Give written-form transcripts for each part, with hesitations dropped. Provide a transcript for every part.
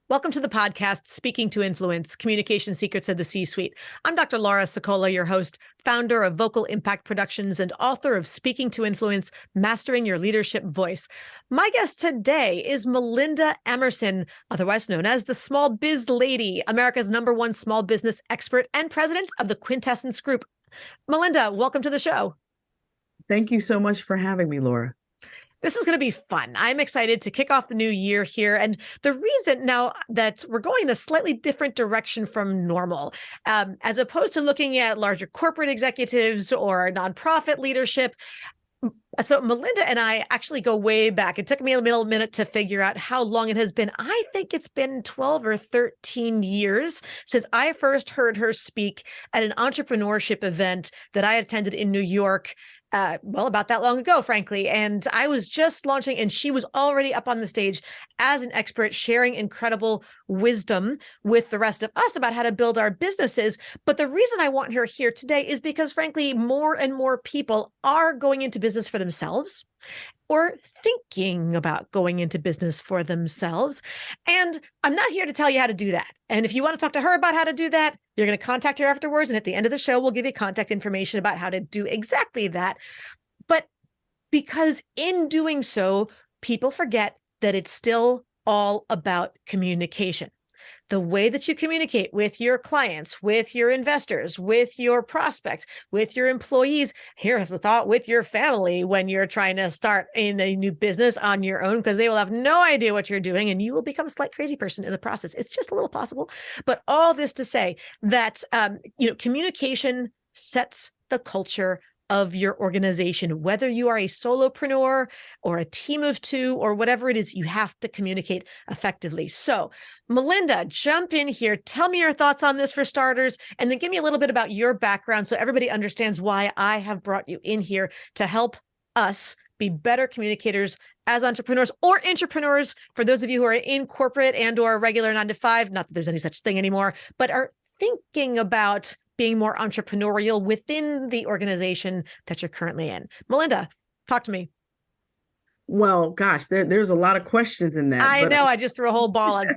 Welcome to the podcast, Speaking to Influence, Communication Secrets of the C-Suite. I'm Dr. Laura Sokola, your host, founder of Vocal Impact Productions and author of Speaking to Influence, Mastering Your Leadership Voice. My guest today is Melinda Emerson, otherwise known as the Small Biz Lady, America's #1 small business expert and president of the Quintessence Group. Melinda, welcome to the show. Thank you so much for having me, Laura. This is going to be fun. I'm excited to kick off the new year here. And the reason now that we're going in a slightly different direction from normal, as opposed to looking at larger corporate executives or nonprofit leadership. So Melinda and I actually go way back. It took me a little minute to figure out how long it has been. I think it's been 12 or 13 years since I first heard her speak at an entrepreneurship event that I attended in New York. About that long ago, frankly. And I was just launching, and she was already up on the stage as an expert, sharing incredible wisdom with the rest of us about how to build our businesses. But the reason I want her here today is because, frankly, more and more people are going into business for themselves or thinking about going into business for themselves. And I'm not here to tell you how to do that. And if you want to talk to her about how to do that, you're going to contact her afterwards. And at the end of the show, we'll give you contact information about how to do exactly that. But because in doing so, people forget that it's still all about communication. The way that you communicate with your clients, with your investors, with your prospects, with your employees, here's the thought, with your family when you're trying to start in a new business on your own, because they will have no idea what you're doing and you will become a slight crazy person in the process. It's just a little possible. But all this to say that, communication sets the culture of your organization. Whether you are a solopreneur or a team of two or whatever it is, you have to communicate effectively. So Melinda, jump in here. Tell me your thoughts on this for starters, and then give me a little bit about your background so everybody understands why I have brought you in here to help us be better communicators as entrepreneurs or intrapreneurs, for those of you who are in corporate and or regular 9-to-5, not that there's any such thing anymore, but are thinking about being more entrepreneurial within the organization that you're currently in. Melinda, talk to me. Well, gosh, there's a lot of questions in that. I know. I just threw a whole ball of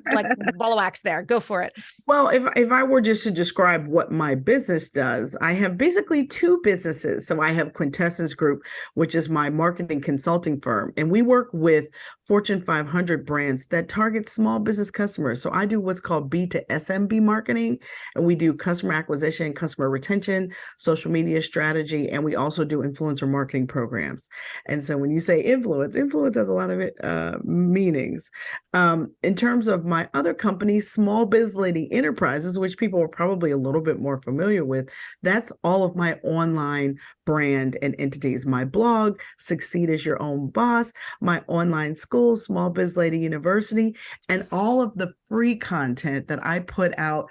wax there. Go for it. Well, if I were just to describe what my business does, I have basically two businesses. So I have Quintessence Group, which is my marketing consulting firm, and we work with Fortune 500 brands that target small business customers. So I do what's called B to SMB marketing, and we do customer acquisition, customer retention, social media strategy, and we also do influencer marketing programs. And so when you say influence has a lot of meanings. In terms of my other company, Small Biz Lady Enterprises, which people are probably a little bit more familiar with, that's all of my online brand and entities. My blog, Succeed as Your Own Boss, my online school, Small Biz Lady University, and all of the free content that I put out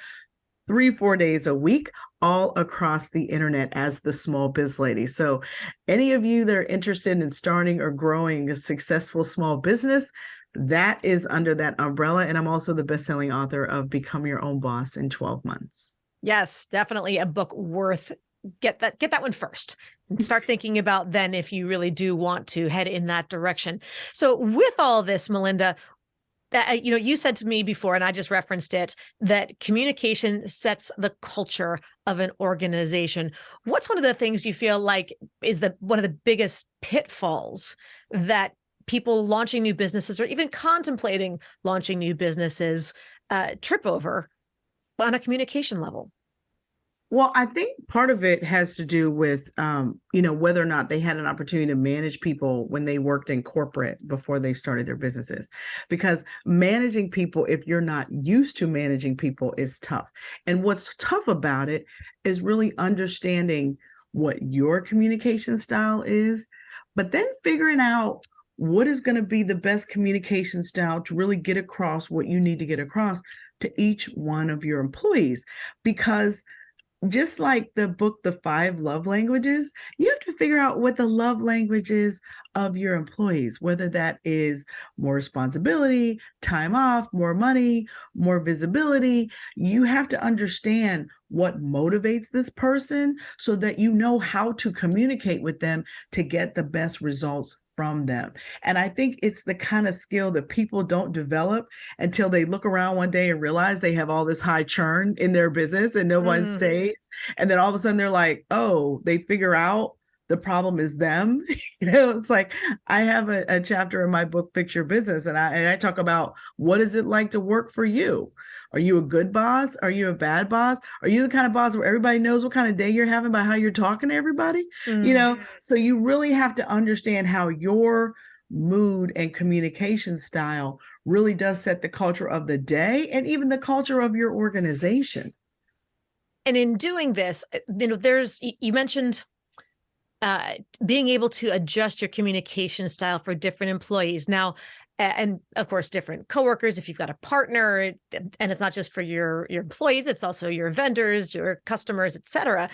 3-4 days a week, all across the internet as the Small Biz Lady. So any of you that are interested in starting or growing a successful small business, that is under that umbrella. And I'm also the best-selling author of Become Your Own Boss in 12 Months. Yes, definitely a book worth get that one first and start thinking about then if you really do want to head in that direction. So with all this, Melinda, you said to me before, and I just referenced it, that communication sets the culture of an organization. What's one of the things you feel like is one of the biggest pitfalls that people launching new businesses or even contemplating launching new businesses trip over on a communication level? Well, I think part of it has to do with, whether or not they had an opportunity to manage people when they worked in corporate before they started their businesses. Because managing people, if you're not used to managing people, is tough. And what's tough about it is really understanding what your communication style is, but then figuring out what is going to be the best communication style to really get across what you need to get across to each one of your employees. Because just like the book, The 5 Love Languages, you have to figure out what the love language is of your employees, whether that is more responsibility, time off, more money, more visibility. You have to understand what motivates this person so that you know how to communicate with them to get the best results from them. And I think it's the kind of skill that people don't develop until they look around one day and realize they have all this high churn in their business and no one stays. And then all of a sudden they're like, oh, they figure out the problem is them. It's like I have a chapter in my book, Fix Your Business, and I talk about what is it like to work for you? Are you a good boss? Are you a bad boss? Are you the kind of boss where everybody knows what kind of day you're having by how you're talking to everybody? So you really have to understand how your mood and communication style really does set the culture of the day and even the culture of your organization. And in doing this, you mentioned being able to adjust your communication style for different employees. Now, and of course, different coworkers, if you've got a partner, and it's not just for your employees, it's also your vendors, your customers, et cetera.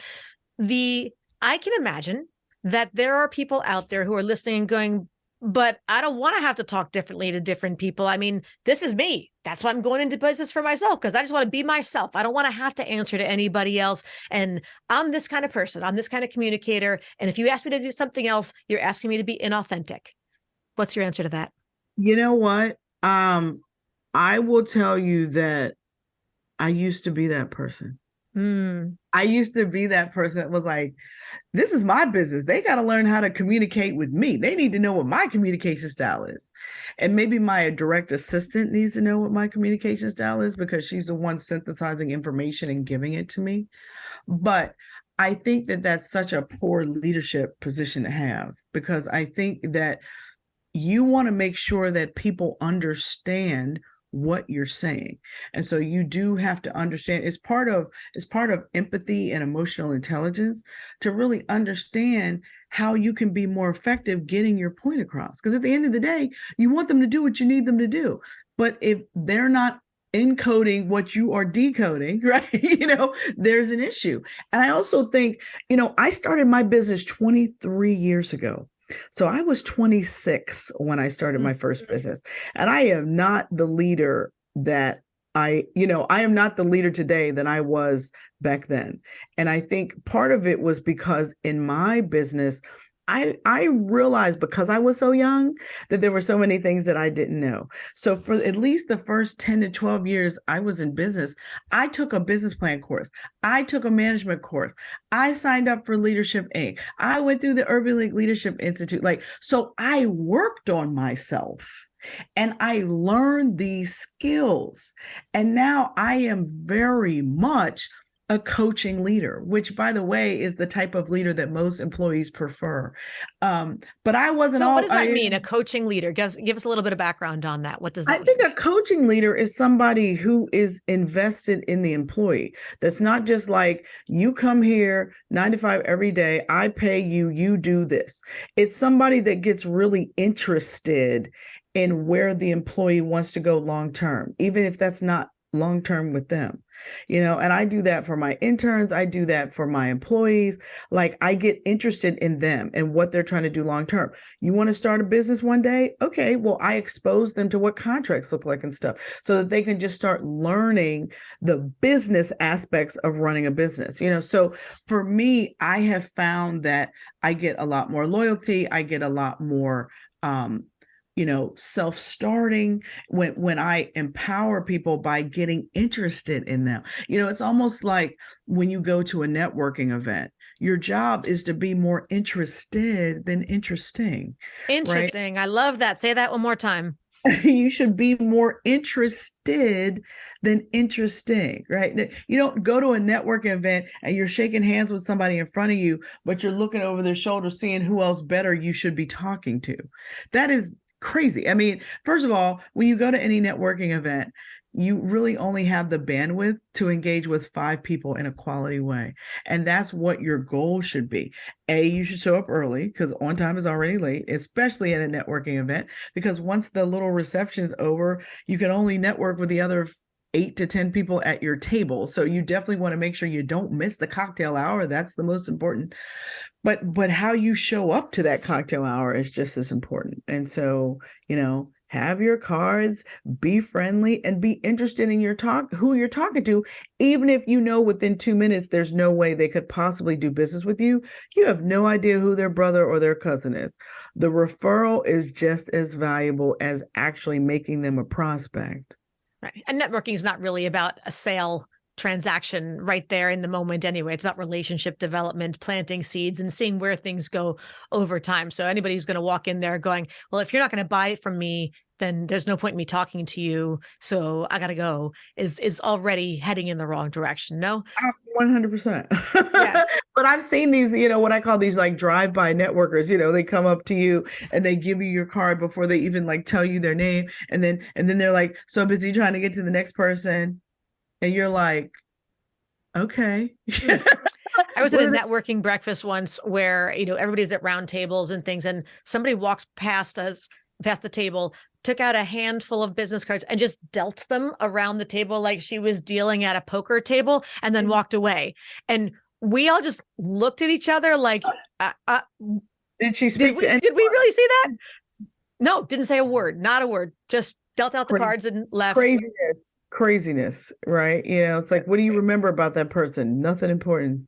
I can imagine that there are people out there who are listening and going, but I don't want to have to talk differently to different people. I mean, this is me. That's why I'm going into business for myself, because I just want to be myself. I don't want to have to answer to anybody else. And I'm this kind of person. I'm this kind of communicator. And if you ask me to do something else, you're asking me to be inauthentic. What's your answer to that? You know what? I will tell you that I used to be that person. I used to be that person that was like, this is my business. They got to learn how to communicate with me. They need to know what my communication style is. And maybe my direct assistant needs to know what my communication style is because she's the one synthesizing information and giving it to me. But I think that that's such a poor leadership position to have, because I think that you want to make sure that people understand what you're saying. And so you do have to understand, it's part of empathy and emotional intelligence to really understand how you can be more effective getting your point across. Because at the end of the day, you want them to do what you need them to do. But if they're not encoding what you are decoding, right? There's an issue. And I also think, I started my business 23 years ago. So I was 26 when I started my first business, and I am not the leader that I am not the leader today that I was back then. And I think part of it was because in my business, I realized, because I was so young, that there were so many things that I didn't know. So for at least the first 10 to 12 years I was in business, I took a business plan course. I took a management course. I signed up for Leadership Inc. I went through the Urban League Leadership Institute. So I worked on myself and I learned these skills. And now I am very much a coaching leader, which, by the way, is the type of leader that most employees prefer. But I wasn't. So what does that mean? A coaching leader? Give us a little bit of background on that. What does that mean? I think a coaching leader is somebody who is invested in the employee. That's not just like, you come here 9 to 5 every day, I pay you, you do this. It's somebody that gets really interested in where the employee wants to go long term, even if that's not long term with them. And I do that for my interns. I do that for my employees. I get interested in them and what they're trying to do long term. You want to start a business one day? Okay, well, I expose them to what contracts look like and stuff so that they can just start learning the business aspects of running a business. So for me, I have found that I get a lot more loyalty. I get a lot more self-starting when I empower people by getting interested in them. It's almost like when you go to a networking event, your job is to be more interested than interesting. Interesting. Right? I love that. Say that one more time. You should be more interested than interesting, right? You don't go to a networking event and you're shaking hands with somebody in front of you, but you're looking over their shoulder, seeing who else better you should be talking to. That is crazy. I mean, first of all, when you go to any networking event, you really only have the bandwidth to engage with 5 people in a quality way. And that's what your goal should be. You should show up early, because on time is already late, especially at a networking event, because once the little reception is over, you can only network with the other 8 to 10 people at your table. So you definitely want to make sure you don't miss the cocktail hour. That's the most important. But how you show up to that cocktail hour is just as important. And so, have your cards, be friendly, and be interested in who you're talking to. Even if you know within 2 minutes there's no way they could possibly do business with you, you have no idea who their brother or their cousin is. The referral is just as valuable as actually making them a prospect. Right. And networking is not really about a sale transaction right there in the moment anyway. It's about relationship development, planting seeds, and seeing where things go over time. So anybody who's going to walk in there going, well, if you're not going to buy it from me, then there's no point in me talking to you, so I gotta go, is already heading in the wrong direction. No? 100%. Yeah. But I've seen these, what I call these like drive-by networkers, they come up to you and they give you your card before they even like tell you their name. And then they're like so busy trying to get to the next person. And you're like, okay. I was at a networking breakfast once where, everybody's at round tables and things, and somebody walked past the table, took out a handful of business cards and just dealt them around the table like she was dealing at a poker table, and then walked away. And we all just looked at each other like, did she speak to anyone? Did we really see that? No, didn't say a word, not a word, just dealt out the cards and left. Craziness, right? It's like, what do you remember about that person? Nothing important,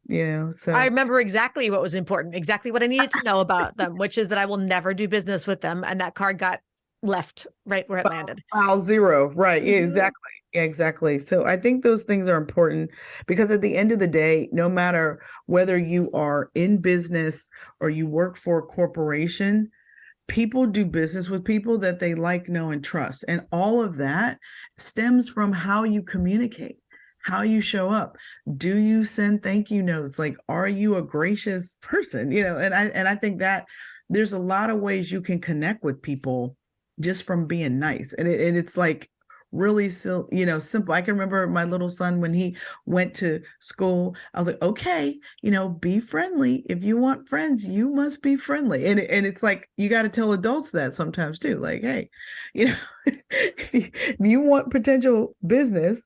so I remember exactly what was important, exactly what I needed to know about them, which is that I will never do business with them. And that card got left right where it landed. File 0, right? Yeah, exactly. So I think those things are important, because at the end of the day, no matter whether you are in business or you work for a corporation, people do business with people that they like, know, and trust. And all of that stems from how you communicate, how you show up. Do you send thank you notes? Like, are you a gracious person? And I think that there's a lot of ways you can connect with people just from being nice. And it's like really simple. I can remember my little son when he went to school. I was like, okay, be friendly. If you want friends, you must be friendly. And it's like, you got to tell adults that sometimes too. Like, hey, if you want potential business,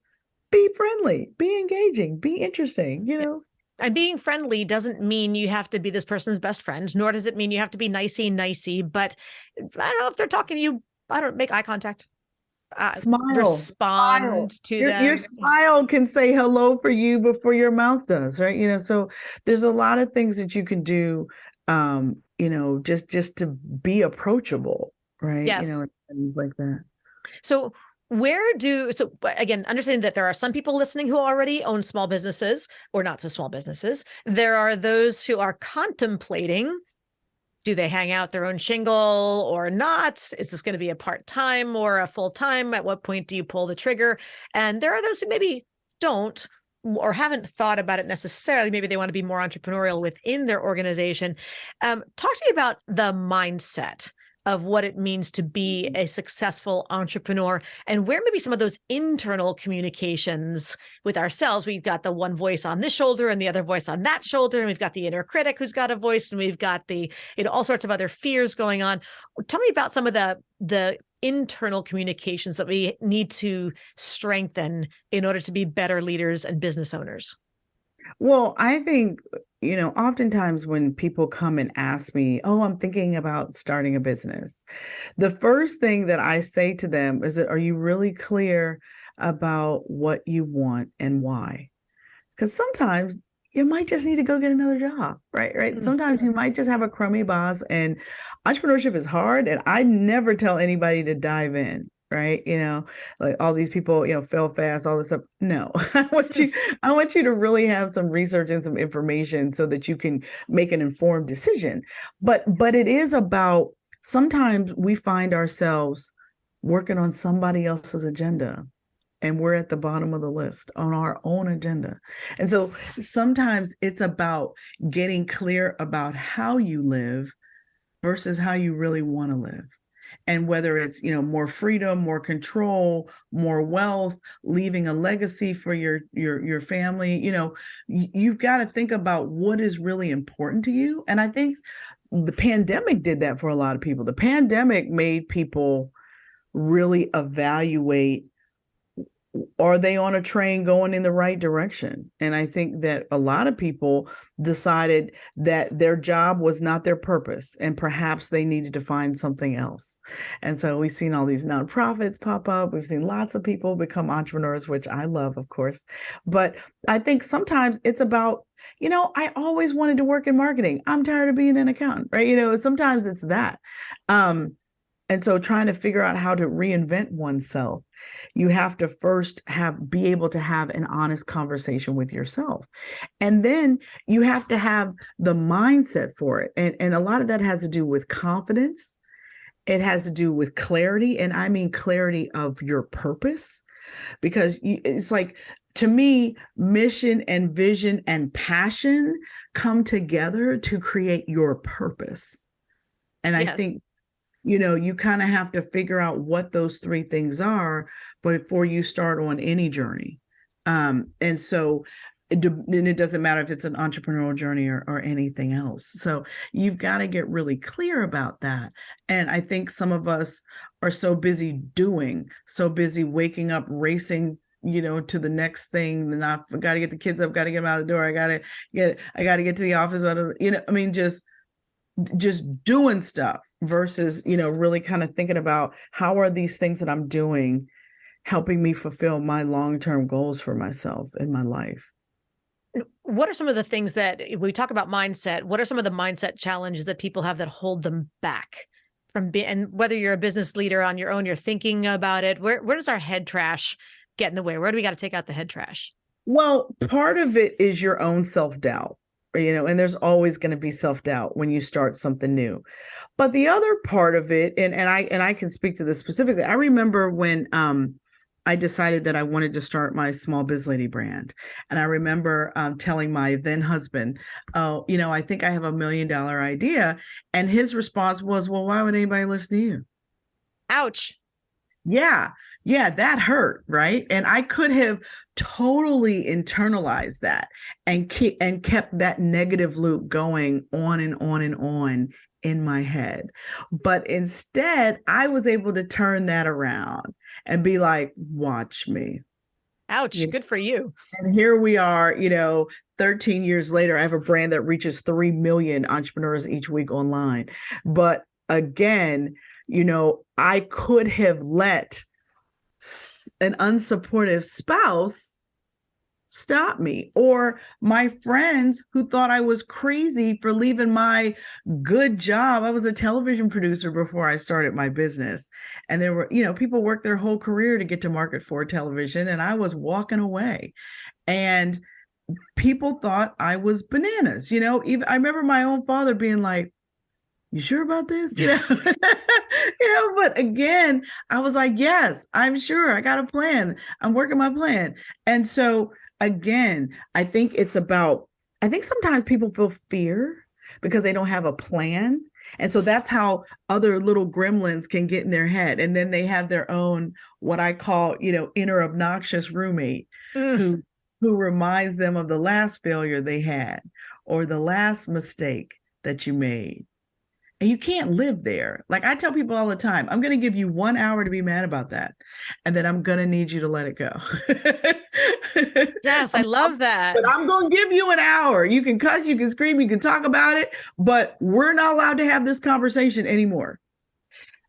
be friendly, be engaging, be interesting, And being friendly doesn't mean you have to be this person's best friend, nor does it mean you have to be nicey. But I don't know, if they're talking to you, I don't make eye contact. Respond to them. Your smile can say hello for you before your mouth does, right? So there's a lot of things that you can do, just to be approachable, right? Yes. Things like that. So again, understanding that there are some people listening who already own small businesses or not so small businesses. There are those who are contemplating, do they hang out their own shingle or not? Is this going to be a part-time or a full-time? At what point do you pull the trigger? And there are those who maybe don't or haven't thought about it necessarily. Maybe they want to be more entrepreneurial within their organization. Talk to me about the mindset of what it means to be a successful entrepreneur, and where maybe some of those internal communications with ourselves. We've got the one voice on this shoulder and the other voice on that shoulder, and we've got the inner critic who's got a voice, and we've got the all sorts of other fears going on. Tell me about some of the internal communications that we need to strengthen in order to be better leaders and business owners. Well, I think, oftentimes when people come and ask me, oh, I'm thinking about starting a business, the first thing that I say to them is that, are you really clear about what you want and why? Because sometimes you might just need to go get another job, right? Mm-hmm. Sometimes you might just have a crummy boss, and entrepreneurship is hard. And I never tell anybody to dive in. Right. Like all these people, fail fast, all this stuff. No, I want you to really have some research and some information so that you can make an informed decision. But it is about, sometimes we find ourselves working on somebody else's agenda, and we're at the bottom of the list on our own agenda. And so sometimes it's about getting clear about how you live versus how you really want to live. And whether it's, more freedom, more control, more wealth, leaving a legacy for your family, you've got to think about what is really important to you. And I think the pandemic did that for a lot of people. The pandemic made people really evaluate Are they on a train going in the right direction? And I think that a lot of people decided that their job was not their purpose and perhaps they needed to find something else. And so we've seen all these nonprofits pop up. We've seen lots of people become entrepreneurs, which I love, of course. But I think sometimes it's about, I always wanted to work in marketing. I'm tired of being an accountant, right? Sometimes it's that. And so trying to figure out how to reinvent oneself, you have to first be able to have an honest conversation with yourself. And then you have to have the mindset for it. And a lot of that has to do with confidence. It has to do with clarity. And I mean clarity of your purpose, because it's like, to me, mission and vision and passion come together to create your purpose. And I think you kind of have to figure out what those three things are before you start on any journey. And so it doesn't matter if it's an entrepreneurial journey or anything else. So you've got to get really clear about that. And I think some of us are so busy waking up, racing, to the next thing. And I've got to get the kids up, got to get them out of the door. I got to get to the office. Just doing stuff versus, really kind of thinking about how are these things that I'm doing helping me fulfill my long-term goals for myself in my life. What are some of the things that, if we talk about mindset, what are some of the mindset challenges that people have that hold them back from being, and whether you're a business leader on your own, you're thinking about it, where does our head trash get in the way? Where do we got to take out the head trash? Well, part of it is your own self-doubt. And there's always going to be self-doubt when you start something new. But the other part of it, and I can speak to this specifically. I remember when I decided that I wanted to start my small biz lady brand. And I remember telling my then husband, oh, I think I have $1 million idea. And his response was, well, why would anybody listen to you? Ouch. Yeah, that hurt, right? And I could have totally internalized that and kept that negative loop going on and on and on in my head. But instead, I was able to turn that around and be like, watch me. Ouch, good for you. And here we are, 13 years later, I have a brand that reaches 3 million entrepreneurs each week online. But again, I could have let an unsupportive spouse stop me, or my friends who thought I was crazy for leaving my good job. I was a television producer before I started my business. And there were, people work their whole career to get to market for television. And I was walking away, and people thought I was bananas. Even I remember my own father being like, you sure about this? But again, I was like, yes, I'm sure. I got a plan. I'm working my plan. And so again, I think sometimes people feel fear because they don't have a plan. And so that's how other little gremlins can get in their head. And then they have their own, what I call, inner obnoxious roommate who reminds them of the last failure they had or the last mistake that you made. And you can't live there. Like I tell people all the time, I'm going to give you 1 hour to be mad about that. And then I'm going to need you to let it go. Yes, I love that. But I'm going to give you an hour. You can cuss, you can scream, you can talk about it, but we're not allowed to have this conversation anymore.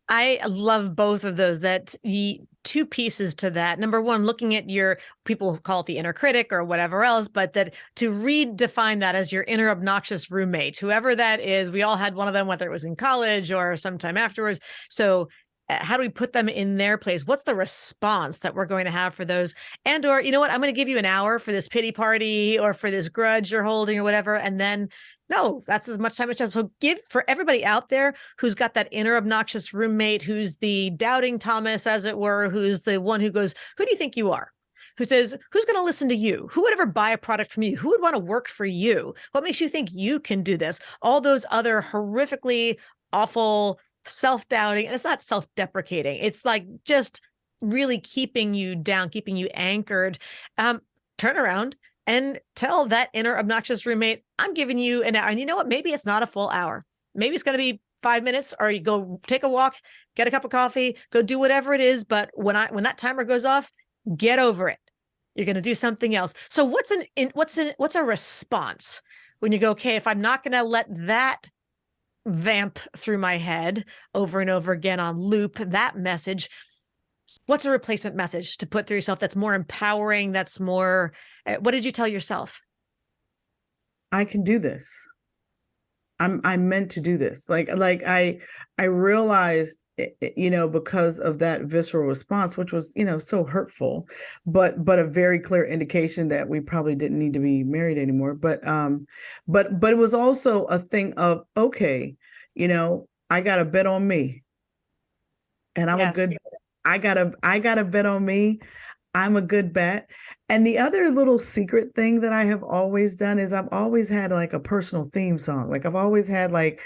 I love both of those. That the two pieces to that. Number one, looking at your, people call it the inner critic or whatever else, but that to redefine that as your inner obnoxious roommate, whoever that is. We all had one of them, whether it was in college or sometime afterwards. So how do we put them in their place? What's the response that we're going to have for those? And, or, you know what, I'm going to give you an hour for this pity party or for this grudge you're holding or whatever. And then no, that's as much time as possible. So give, for everybody out there who's got that inner obnoxious roommate, who's the doubting Thomas, as it were, who's the one who goes, who do you think you are? Who says, who's going to listen to you? Who would ever buy a product from you? Who would want to work for you? What makes you think you can do this? All those other horrifically awful self-doubting, and it's not self-deprecating. It's like just really keeping you down, keeping you anchored. Turn around and tell that inner obnoxious roommate, I'm giving you an hour. And you know what? Maybe it's not a full hour. Maybe it's going to be 5 minutes, or you go take a walk, get a cup of coffee, go do whatever it is. But when that timer goes off, Get over it. You're going to do something else. So what's a response when you go, okay, if I'm not going to let that vamp through my head over and over again on loop, that message, what's a replacement message to put through yourself that's more empowering, that's more, what did you tell yourself? I can do this. I'm meant to do this. I realized, because of that visceral response, which was, so hurtful, but a very clear indication that we probably didn't need to be married anymore. But it was also a thing of, okay, I got a bet on me, and Yes. I got a bet on me. I'm a good bet. And the other little secret thing that I have always done is I've always had like a personal theme song. Like I've always had like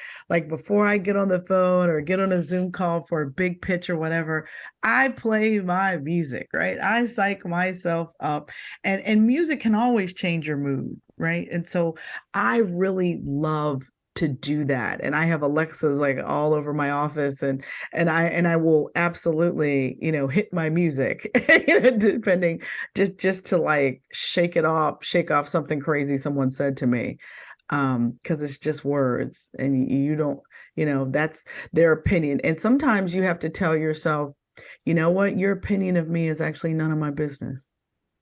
before I get on the phone or get on a Zoom call for a big pitch or whatever, I play my music, right? I psych myself up. And music can always change your mood, right? And so I really love to do that. And I have Alexas like all over my office, and I will absolutely, hit my music, depending, just to like shake off something crazy someone said to me. Because it's just words, and you don't, that's their opinion. And sometimes you have to tell yourself, you know what, your opinion of me is actually none of my business.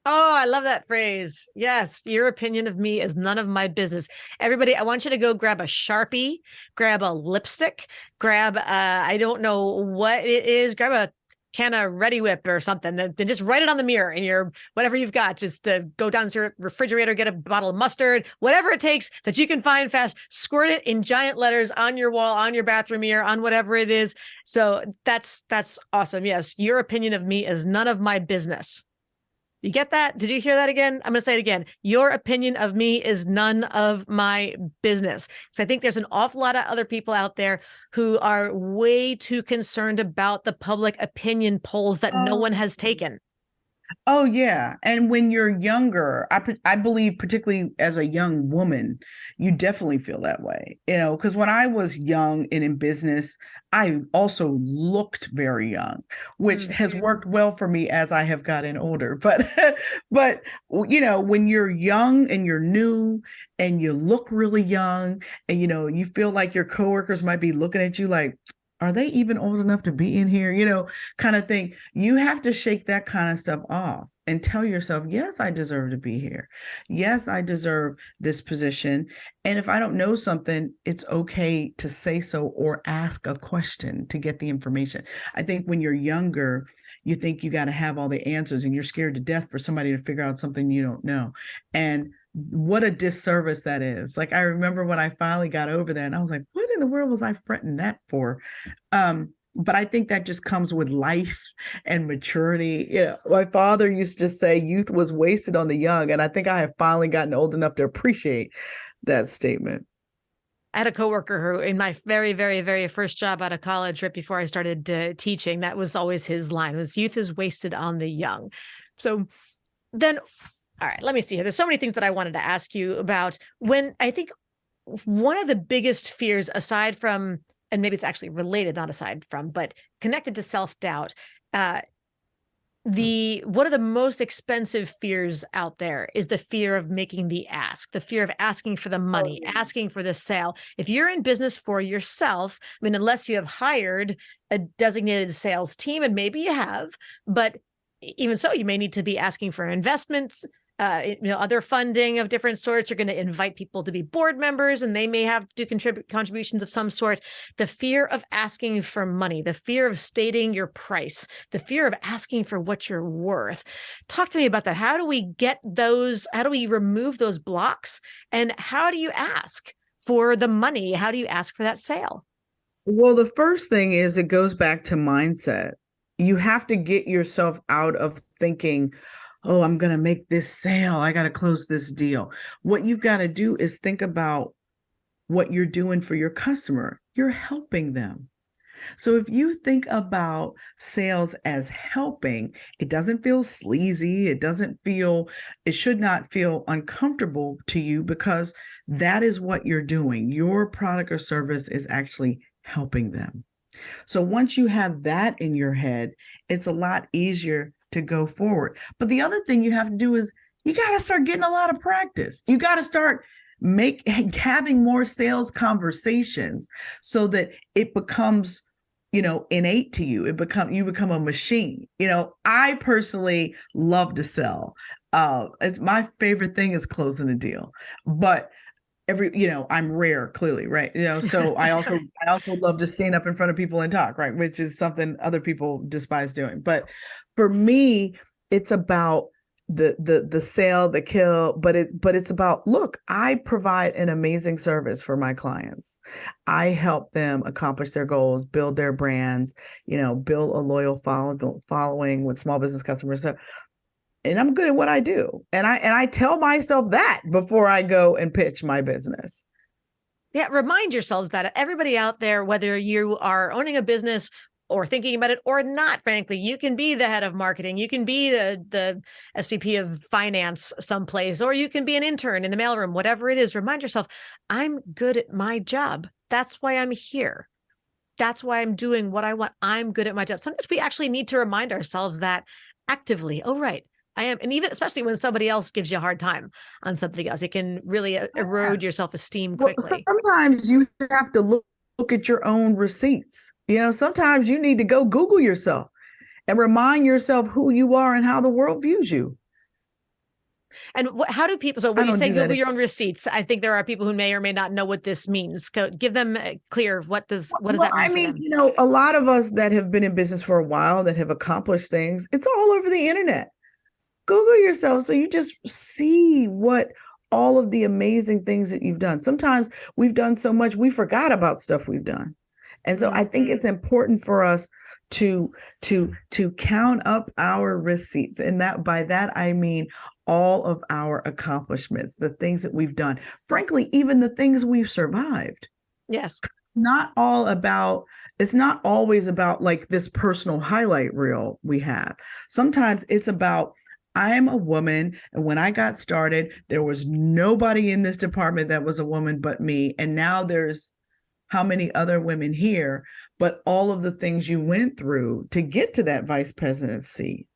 Oh, I love that phrase. Yes, your opinion of me is none of my business. Everybody, I want you to go grab a Sharpie, grab a lipstick, grab I don't know what it is, grab a can of Ready Whip or something, then just write it on the mirror in your whatever you've got. Just go down to your refrigerator, get a bottle of mustard, whatever it takes that you can find fast, squirt it in giant letters on your wall, on your bathroom mirror, on whatever it is. So that's awesome. Yes, your opinion of me is none of my business. You get that? Did you hear that again? I'm going to say it again. Your opinion of me is none of my business. So I think there's an awful lot of other people out there who are way too concerned about the public opinion polls that no one has taken. Oh yeah, and when you're younger, I believe, particularly as a young woman, you definitely feel that way. Because when I was young and in business, I also looked very young, which has worked well for me as I have gotten older. But but when you're young and you're new and you look really young, and you feel like your coworkers might be looking at you like, are they even old enough to be in here? Kind of thing. You have to shake that kind of stuff off and tell yourself, yes, I deserve to be here. Yes, I deserve this position. And if I don't know something, it's okay to say so or ask a question to get the information. I think when you're younger, you think you got to have all the answers and you're scared to death for somebody to figure out something you don't know. And what a disservice that is. Like, I remember when I finally got over that, and I was like, what in the world was I fretting that for? But I think that just comes with life and maturity. My father used to say youth was wasted on the young, and I think I have finally gotten old enough to appreciate that statement. I had a coworker who, in my very, very, very first job out of college, right before I started teaching, that was always his line: was youth is wasted on the young. So then, all right, let me see here. There's so many things that I wanted to ask you about. When I think one of the biggest fears, aside from, and maybe it's actually related, not aside from, but connected to self-doubt, one of the most expensive fears out there is the fear of making the ask, the fear of asking for the money, asking for the sale. If you're in business for yourself, I mean, unless you have hired a designated sales team, and maybe you have, but even so, you may need to be asking for investments, other funding of different sorts. You're going to invite people to be board members, and they may have to contribute contributions of some sort. The fear of asking for money, the fear of stating your price, the fear of asking for what you're worth. Talk to me about that. How do we get those? How do we remove those blocks? And how do you ask for the money? How do you ask for that sale? Well, the first thing is, it goes back to mindset. You have to get yourself out of thinking, oh, I'm going to make this sale, I got to close this deal. What you've got to do is think about what you're doing for your customer. You're helping them. So if you think about sales as helping, it doesn't feel sleazy. It should not feel uncomfortable to you, because that is what you're doing. Your product or service is actually helping them. So once you have that in your head, it's a lot easier to go forward. But the other thing you have to do is you got to start getting a lot of practice. You got to start having more sales conversations so that it becomes, innate to you. You become a machine. I personally love to sell. It's my favorite thing is closing a deal, but I'm rare, clearly, right? So I also love to stand up in front of people and talk, right? Which is something other people despise doing. But for me, it's about the sale, the kill, but it's about, look, I provide an amazing service for my clients. I help them accomplish their goals, build their brands, build a loyal following with small business customers. So, and I'm good at what I do. And I tell myself that before I go and pitch my business. Yeah, remind yourselves that everybody out there, whether you are owning a business or thinking about it or not, frankly, you can be the head of marketing, you can be the SVP of finance someplace, or you can be an intern in the mailroom, whatever it is. Remind yourself, I'm good at my job. That's why I'm here. That's why I'm doing what I want. I'm good at my job. Sometimes we actually need to remind ourselves that actively. Oh, right. I am. And even especially when somebody else gives you a hard time on something else, it can really erode your self-esteem quickly. Well, sometimes you have to look at your own receipts. Sometimes you need to go Google yourself and remind yourself who you are and how the world views you. And how do people, so when you say Google your own receipts, I think there are people who may or may not know what this means. Give them clear, what does that mean for them? A lot of us that have been in business for a while, that have accomplished things, it's all over the internet. Google yourself so you just see what all of the amazing things that you've done. Sometimes we've done so much, we forgot about stuff we've done. And so I think it's important for us to count up our receipts. And that, by that, I mean all of our accomplishments, the things that we've done, frankly, even the things we've survived. Yes. It's not always about like this personal highlight reel we have. Sometimes it's about, I am a woman, and when I got started, there was nobody in this department that was a woman but me. And now there's how many other women here, but all of the things you went through to get to that vice presidency.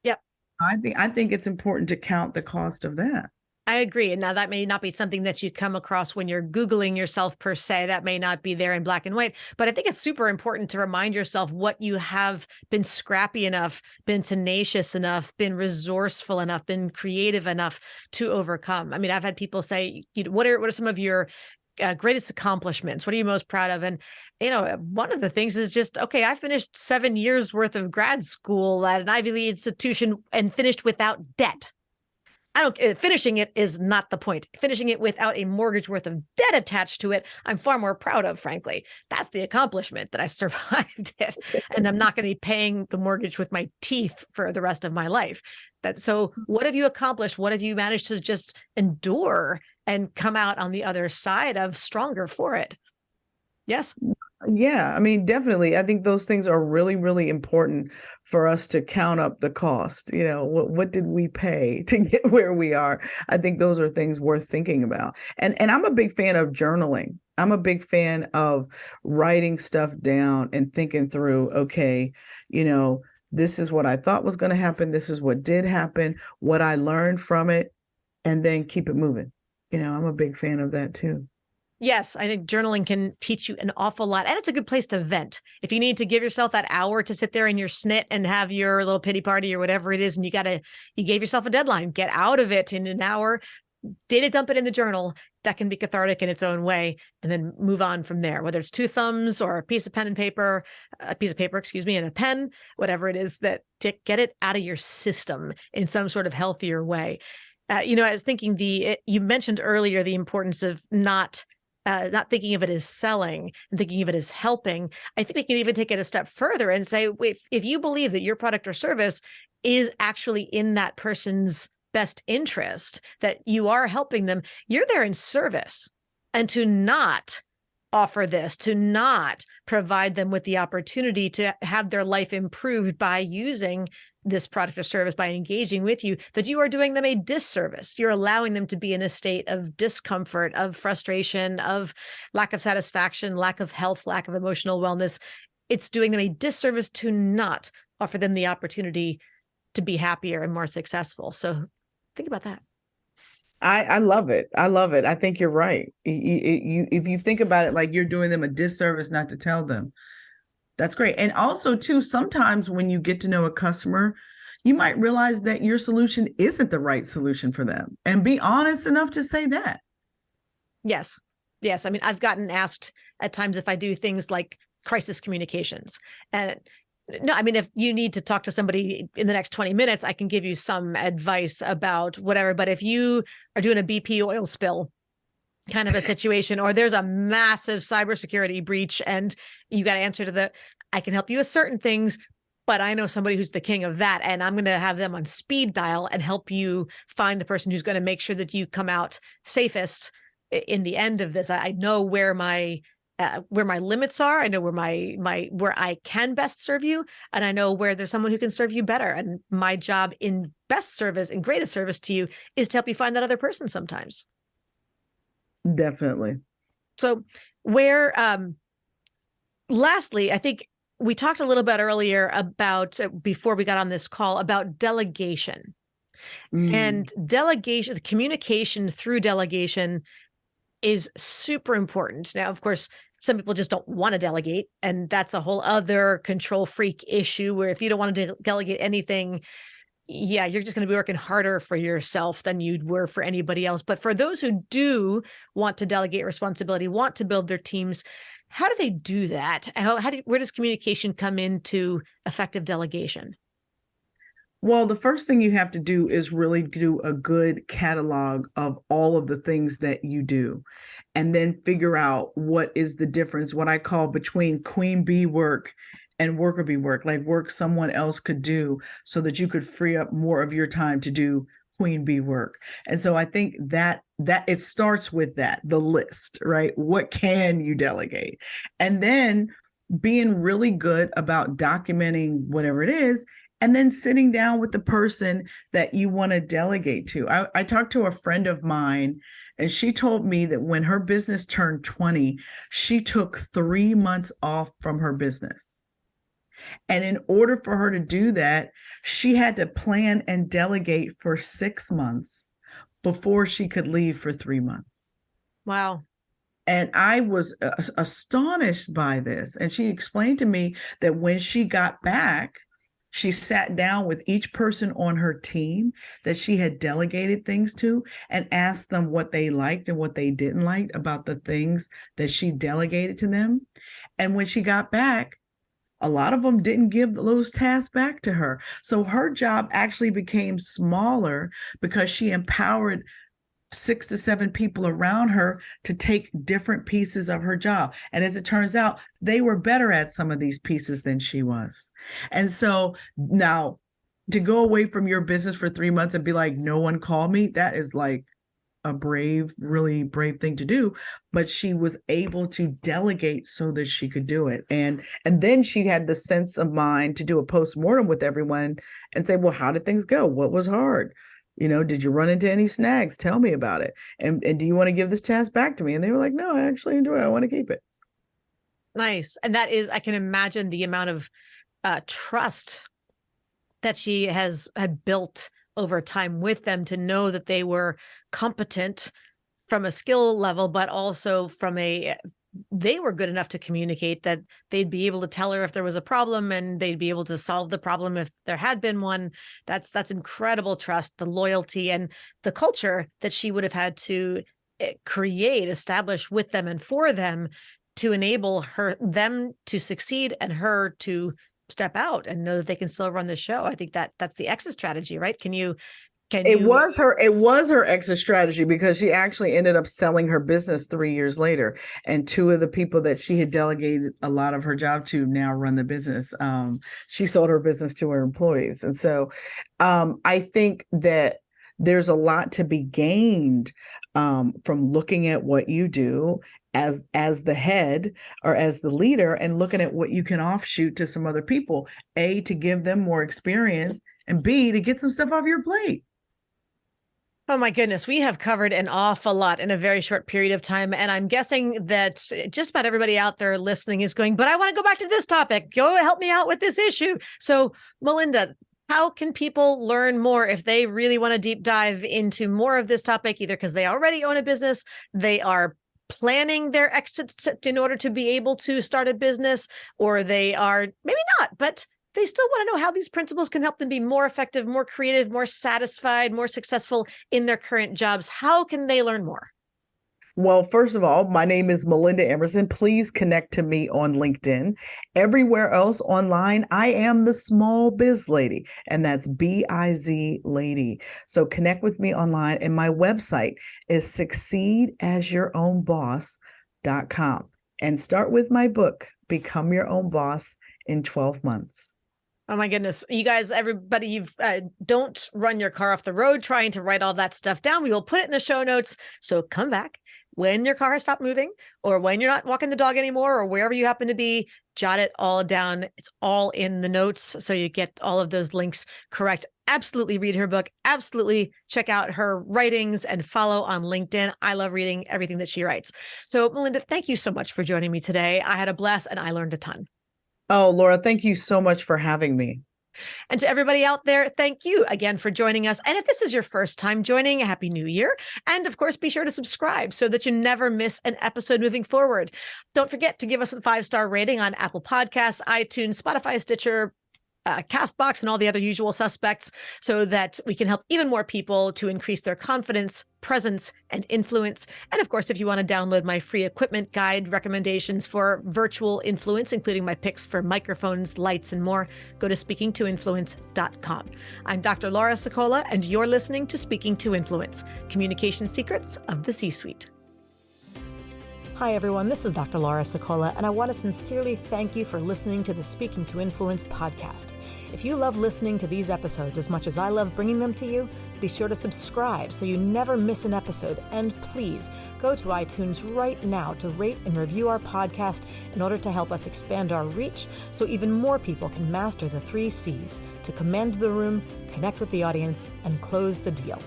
Yep. I think it's important to count the cost of that. I agree. And now that may not be something that you come across when you're Googling yourself per se. That may not be there in black and white, but I think it's super important to remind yourself what you have been scrappy enough, been tenacious enough, been resourceful enough, been creative enough to overcome. I mean, I've had people say, what are some of your greatest accomplishments? What are you most proud of? And, one of the things is just, okay, I finished 7 years worth of grad school at an Ivy League institution and finished without debt. Finishing it is not the point. Finishing it without a mortgage worth of debt attached to it, I'm far more proud of, frankly. That's the accomplishment, that I survived it. And I'm not going to be paying the mortgage with my teeth for the rest of my life. So what have you accomplished? What have you managed to just endure and come out on the other side of stronger for it? Yes. Yeah, I mean, definitely. I think those things are really, really important for us to count up the cost. What did we pay to get where we are? I think those are things worth thinking about. And I'm a big fan of journaling. I'm a big fan of writing stuff down and thinking through, okay, this is what I thought was going to happen. This is what did happen, what I learned from it, and then keep it moving. I'm a big fan of that too. Yes, I think journaling can teach you an awful lot. And it's a good place to vent. If you need to give yourself that hour to sit there in your snit and have your little pity party or whatever it is, and you gave yourself a deadline, get out of it in an hour, data dump it in the journal. That can be cathartic in its own way, and then move on from there, whether it's 2 thumbs or a piece of paper, and a pen, whatever it is, that to get it out of your system in some sort of healthier way. I was thinking you mentioned earlier the importance of not thinking of it as selling and thinking of it as helping. I think we can even take it a step further and say, if you believe that your product or service is actually in that person's best interest, that you are helping them, you're there in service. And to not offer this, to not provide them with the opportunity to have their life improved by using this product or service, by engaging with you, that you are doing them a disservice. You're allowing them to be in a state of discomfort, of frustration, of lack of satisfaction, lack of health, lack of emotional wellness. It's doing them a disservice to not offer them the opportunity to be happier and more successful. So think about that. I love it. I love it. I think you're right. If you think about it, like you're doing them a disservice not to tell them. That's great. And also, too, sometimes when you get to know a customer, you might realize that your solution isn't the right solution for them, and be honest enough to say that. Yes. Yes. I mean, I've gotten asked at times if I do things like crisis communications. And no, I mean, if you need to talk to somebody in the next 20 minutes, I can give you some advice about whatever. But if you are doing a BP oil spill kind of a situation, or there's a massive cybersecurity breach and you got to answer to I can help you with certain things, but I know somebody who's the king of that. And I'm going to have them on speed dial and help you find the person who's going to make sure that you come out safest in the end of this. I know where my limits are. I know where I can best serve you. And I know where there's someone who can serve you better. And my job in best service and greatest service to you is to help you find that other person sometimes. Definitely. So lastly, I think we talked a little bit earlier about, before we got on this call, about delegation. And delegation, the communication through delegation is super important. Now, of course, some people just don't want to delegate, and that's a whole other control freak issue where if you don't want to delegate anything, yeah, you're just going to be working harder for yourself than you were for anybody else. But for those who do want to delegate responsibility, want to build their teams, how do they do that? Where does communication come into effective delegation? Well, the first thing you have to do is really do a good catalog of all of the things that you do, and then figure out what is the difference, what I call between queen bee work and worker bee work, like work someone else could do so that you could free up more of your time to do queen bee work. And so I think that it starts with that, the list, right? What can you delegate? And then being really good about documenting whatever it is, and then sitting down with the person that you want to delegate to. I talked to a friend of mine, and she told me that when her business turned 20, she took 3 months off from her business. And in order for her to do that, she had to plan and delegate for 6 months before she could leave for 3 months. Wow. And I was astonished by this. And she explained to me that when she got back, she sat down with each person on her team that she had delegated things to and asked them what they liked and what they didn't like about the things that she delegated to them. And when she got back, a lot of them didn't give those tasks back to her. So her job actually became smaller because she empowered 6 to 7 people around her to take different pieces of her job. And as it turns out, they were better at some of these pieces than she was. And so now to go away from your business for 3 months and be like, no one called me, that is like a really brave thing to do. But she was able to delegate so that she could do it. And then she had the sense of mind to do a postmortem with everyone and say, well, how did things go? What was hard? Did you run into any snags? Tell me about it. And do you want to give this task back to me? And they were like, no, I actually enjoy it. I want to keep it. Nice. And that is, I can imagine the amount of trust that she had built over time with them to know that they were competent from a skill level, but also they were good enough to communicate that they'd be able to tell her if there was a problem and they'd be able to solve the problem if there had been one. That's incredible trust, the loyalty, and the culture that she would have had to establish with them and for them to enable them to succeed and her to step out and know that they can still run the show. I think that's the exit strategy, right? It was her exit strategy, because she actually ended up selling her business 3 years later. And 2 of the people that she had delegated a lot of her job to now run the business. She sold her business to her employees. And so I think that there's a lot to be gained from looking at what you do as the head or as the leader, and looking at what you can offshoot to some other people, A, to give them more experience, and B, to get some stuff off your plate. Oh my goodness, we have covered an awful lot in a very short period of time. And I'm guessing that just about everybody out there listening is going, but I want to go back to this topic. Go help me out with this issue. So Melinda, How can people learn more if they really want to deep dive into more of this topic, either because they already own a business, they are planning their exit in order to be able to start a business, or they are maybe not, but they still want to know how these principles can help them be more effective, more creative, more satisfied, more successful in their current jobs? How can they learn more? Well, first of all, my name is Melinda Emerson. Please connect to me on LinkedIn. Everywhere else online, I am the small biz lady, and that's BIZ lady. So connect with me online. And my website is succeedasYourOwnBoss.com. And start with my book, Become Your Own Boss in 12 Months. Oh my goodness. You guys, everybody, you've don't run your car off the road trying to write all that stuff down. We will put it in the show notes. So come back when your car has stopped moving, or when you're not walking the dog anymore, or wherever you happen to be, jot it all down. It's all in the notes, so you get all of those links correct. Absolutely read her book. Absolutely check out her writings and follow on LinkedIn. I love reading everything that she writes. So Melinda, thank you so much for joining me today. I had a blast and I learned a ton. Oh, Laura, thank you so much for having me. And to everybody out there, thank you again for joining us. And if this is your first time joining, Happy New Year. And of course, be sure to subscribe so that you never miss an episode moving forward. Don't forget to give us a 5-star rating on Apple Podcasts, iTunes, Spotify, Stitcher, Castbox, and all the other usual suspects, so that we can help even more people to increase their confidence, presence, and influence. And of course, if you want to download my free equipment guide recommendations for virtual influence, including my picks for microphones, lights, and more, go to speakingtoinfluence.com. I'm Dr. Laura Sicola, and you're listening to Speaking to Influence, Communication Secrets of the C-Suite. Hi, everyone. This is Dr. Laura Sicola, and I want to sincerely thank you for listening to the Speaking to Influence podcast. If you love listening to these episodes as much as I love bringing them to you, be sure to subscribe so you never miss an episode. And please go to iTunes right now to rate and review our podcast in order to help us expand our reach so even more people can master the 3 C's to command the room, connect with the audience, and close the deal.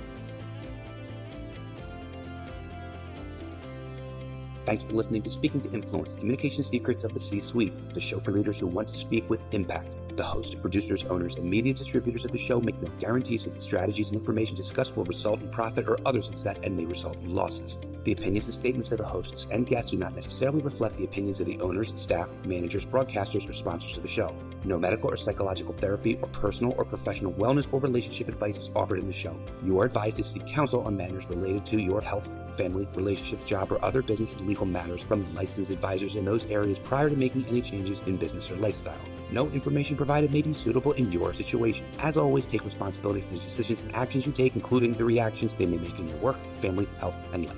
Thanks for listening to Speaking to Influence, Communication Secrets of the C-Suite, the show for leaders who want to speak with impact. The hosts, producers, owners, and media distributors of the show make no guarantees that the strategies and information discussed will result in profit or other success, and may result in losses. The opinions and statements of the hosts and guests do not necessarily reflect the opinions of the owners, staff, managers, broadcasters, or sponsors of the show. No medical or psychological therapy or personal or professional wellness or relationship advice is offered in the show. You are advised to seek counsel on matters related to your health, family, relationships, job, or other business and legal matters from licensed advisors in those areas prior to making any changes in business or lifestyle. No information provided may be suitable in your situation. As always, take responsibility for the decisions and actions you take, including the reactions they may make in your work, family, health, and life.